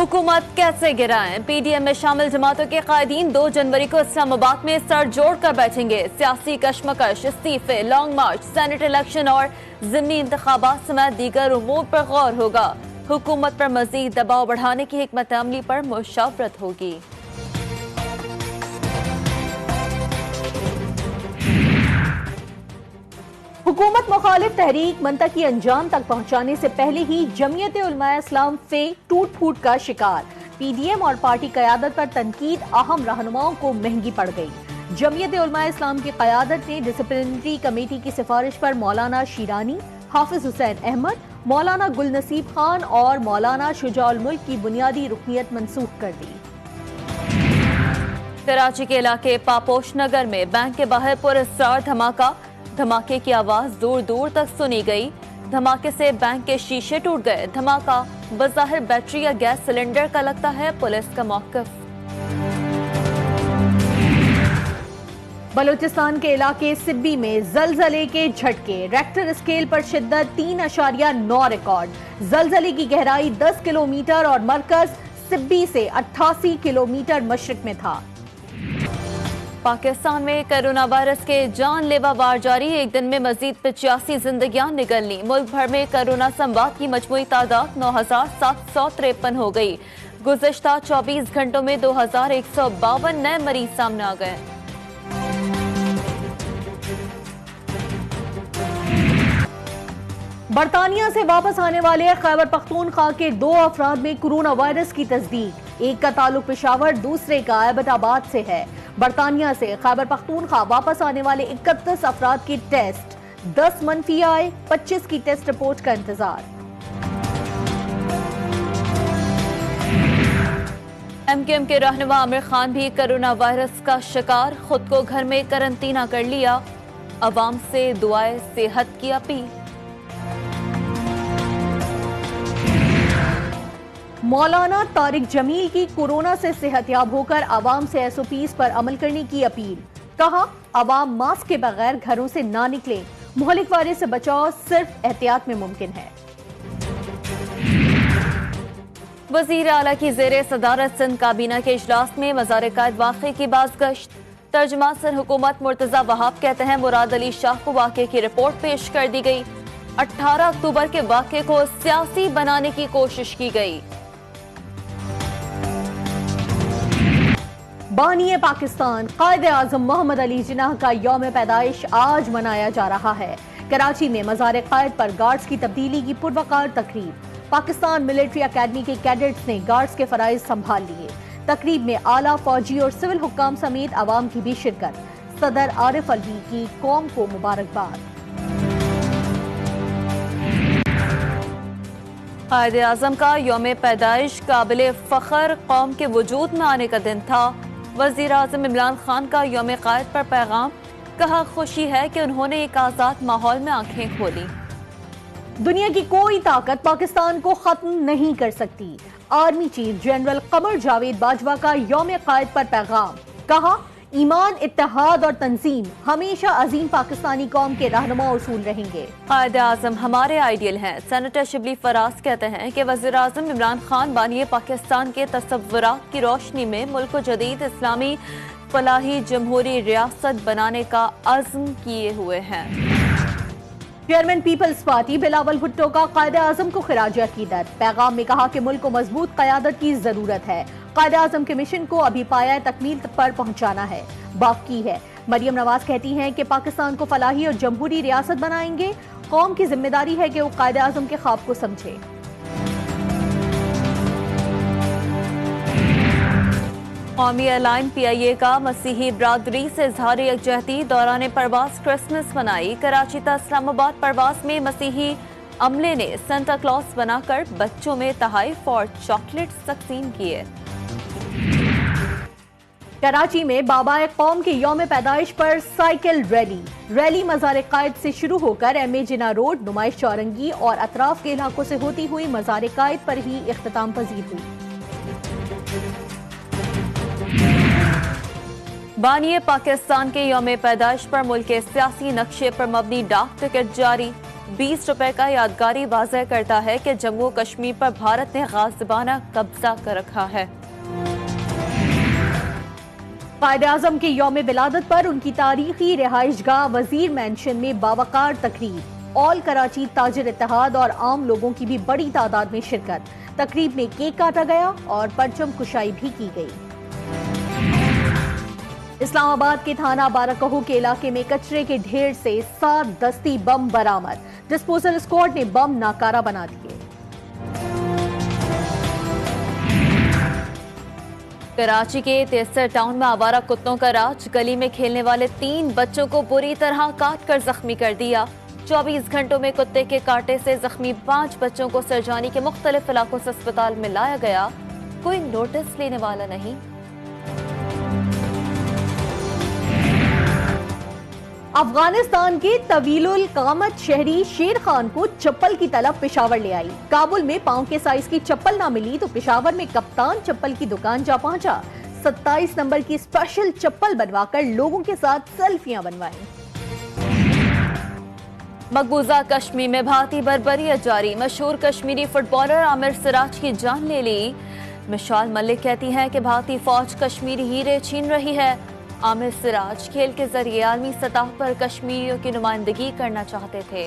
हुकूमत कैसे गिराएं? पीडीएम में शामिल जमातों के कायदीन 2 जनवरी को इस्लामाबाद में सर जोड़कर बैठेंगे। सियासी कशमकश, इस्तीफे, लॉन्ग मार्च, सेनेट इलेक्शन और ज़िमनी इंतखाबात समेत दीगर उमूर पर गौर होगा। हुकूमत पर मजीद दबाव बढ़ाने की हिकमत अमली पर मुशावरत होगी। हुकूमत मुखालिफ तहरीक मंतकी अंजाम तक पहुंचाने से पहले ही जमीयत उलमाए इस्लाम फे टूट फूट का शिकार। पीडीएम और पार्टी क़यादत पर तनकीद अहम रहनुमाओं को महंगी पड़ गई। जमीयत उलमाए इस्लाम की क़यादत ने डिसिप्लिनरी कमेटी की सिफारिश पर मौलाना शीरानी, हाफिज हुसैन अहमद, मौलाना गुल नसीब खान और मौलाना शुजाउल मुल्क की बुनियादी रुकनियत मनसूख कर दी। कराची के इलाके पापोश नगर में बैंक के बाहर पुरस्कार धमाका। धमाके की आवाज दूर दूर तक सुनी गई। धमाके से बैंक के शीशे टूट गए। धमाका बज़ाहिर बैटरी या गैस सिलेंडर का लगता है। पुलिस का मौक़िफ़। बलूचिस्तान के इलाके सिब्बी में जलजले के झटके। रेक्टर स्केल पर शिद्दत 3.9 रिकॉर्ड। जलजले की गहराई 10 किलोमीटर और मरकज सिब्बी से 88 किलोमीटर मशरिक में था। पाकिस्तान में कोरोना वायरस के जानलेवा वार जारी। एक दिन में मजीद 85 जिंदगियां निकलनी। मुल्क भर में कोरोना संवाद की मजमूई तादाद 9,753 हो गई। गुज़श्ता 24 घंटों में 2,152 नए मरीज सामने आ गए। बरतानिया से वापस आने वाले खैबर पख्तूनख्वा के 2 अफराद में कोरोना वायरस की तस्दीक। एक का ताल्लुक पेशावर, दूसरे का एबटाबाद से है। बरतानिया से खैबर पख्तूनख्वा वापस आने वाले 31 अफराद की टेस्ट 10 मनफी आए। 25 की टेस्ट रिपोर्ट का इंतजार। एमकेएम के रहनुमा आमिर खान भी कोरोना वायरस का शिकार। खुद को घर में करंतना कर लिया। अवाम से दुआए सेहत की अपील। मौलाना तारिक जमील की कोरोना से सेहतयाब होकर आवाम से एसओपीज पर अमल करने की अपील। कहा, आवाम मास्क के बगैर घरों से ना निकले। मुहलिक वायरस से बचाव सिर्फ एहतियात में मुमकिन है। वजीर आला की जेर सदारत सिंध काबीना के इजलास में मज़ार-ए-कायद वाक़े की बाज़गश्त। तर्जुमान सिंध हुकूमत मुर्तज़ा वहाब कहते हैं मुराद अली शाह को वाक़े की रिपोर्ट पेश कर दी गई। 18 अक्टूबर के वाक़े को सियासी बनाने की कोशिश की गई। बानी पाकिस्तान कायदे आज़म मोहम्मद अली जिन्नाह का यौम पैदाइश आज मनाया जा रहा है। कराची में मज़ार-ए-कायद पर गार्ड्स की तब्दीली की पुरवकार तकरीब। पाकिस्तान मिलिट्री अकेडमी के कैडेट्स ने गार्ड्स के फराइज संभाल लिए। तकरीब में आला फौजी और सिविल हुक्काम समेत आवाम की भी शिरकत। सदर आरिफ अलवी की कौम को मुबारकबाद। कायदे आज़म का यौम पैदाइश काबिल फ़ख्र कौम के वजूद में आने का दिन था। वज़ीर आज़म इमरान खान का यौम क़ायद पर पैगाम। कहा, खुशी है कि उन्होंने एक आज़ाद माहौल में आंखें खोली। दुनिया की कोई ताकत पाकिस्तान को खत्म नहीं कर सकती। Army chief general Qamar Javed Bajwa का यौम क़ायद पर पैगाम। कहा, ईमान, इत्तेहाद और तंजीम हमेशा अजीम पाकिस्तानी कौम के रहनुमा उसूल रहेंगे। कायदे आज़म हमारे आइडियल हैं। सेनेटर शिबली फराज कहते हैं कि वज़ीर आज़म इमरान खान बानी पाकिस्तान के तसव्वुरात की रोशनी में मुल्क को जदीद इस्लामी फलाही जमहूरी रियासत बनाने का अज़्म किए हुए हैं। Chairman Peoples Party Bilawal Bhutto का कायदे आज़म को खिराज अकीदत। पैगाम में कहा कि मुल्क को मजबूत क़यादत की जरूरत है। कायदे आज़म के मिशन को अभी पाया तकमील पर पहुंचाना है, बाकी है। मरियम नवाज कहती हैं कि पाकिस्तान को फलाही और जमहूरी रियासत बनाएंगे। कौम की जिम्मेदारी है कि वो कायदे आज़म के ख्वाब को समझे। कौमी एयरलाइन PIA का मसीही बरादरी से इज़हार यकजहती। दौरान परवास क्रिसमस मनाई। कराची तक इस्लामाबाद परवास में मसीही अमले ने सेंटा क्लॉज बनाकर बच्चों में तहाइफ और चॉकलेट्स तकसीम किए। कराची में बाबाए कौम के यौम पैदाइश पर साइकिल रैली मज़ार-ए-कायद से शुरू होकर MA जिना रोड, नुमाइश चौरंगी और अतराफ के इलाकों से होती हुई मज़ार-ए-कायद पर ही इख्तिताम पजीर हुई। बानी पाकिस्तान के यौम पैदाइश पर मुल्क के सियासी नक्शे पर मबनी डाक टिकट जारी। 20 रुपए का यादगारी वाज़ह करता है कि जम्मू कश्मीर पर भारत ने गाज़िबाना कब्जा कर रखा है। कायदे आजम के यौम विलादत पर उनकी तारीखी रिहाइशगाह वजीर मैंशन में बावकार तकरीब। ऑल कराची ताजिर इत्तेहाद और आम लोगों की भी बड़ी तादाद में शिरकत। तकरीब में केक काटा गया और परचम कुशाई भी की गई। इस्लामाबाद के थाना बाराकहो के इलाके में कचरे के ढेर से 7 दस्ती बम बरामद। डिस्पोजल स्क्वाड ने बम नाकारा बना दिए। कराची के तेसर टाउन में आवारा कुत्तों का राज। गली में खेलने वाले 3 बच्चों को बुरी तरह काट कर जख्मी कर दिया। 24 घंटों में कुत्ते के कांटे से जख्मी 5 बच्चों को सरजानी के मुख्तलिफ इलाकों से अस्पताल में लाया गया। कोई नोटिस लेने वाला नहीं। अफगानिस्तान के तवीलुल कामत शहरी शेर खान को चप्पल की तलब पेशावर ले आई। काबुल में पांव के साइज की चप्पल ना मिली तो पेशावर में कप्तान चप्पल की दुकान जा पहुंचा। 27 नंबर की स्पेशल चप्पल बनवाकर लोगों के साथ सेल्फियां बनवाई। मकबूजा कश्मीर में भारतीय बर्बरियत जारी। मशहूर कश्मीरी फुटबॉलर आमिर सिराज की जान ले ली। मिशाल मलिक कहती हैं कि भारतीय फौज कश्मीरी हीरे छीन रही है। आमिर सिराज खेल के जरिए आलमी सतह पर कश्मीरियों की नुमाइंदगी करना चाहते थे।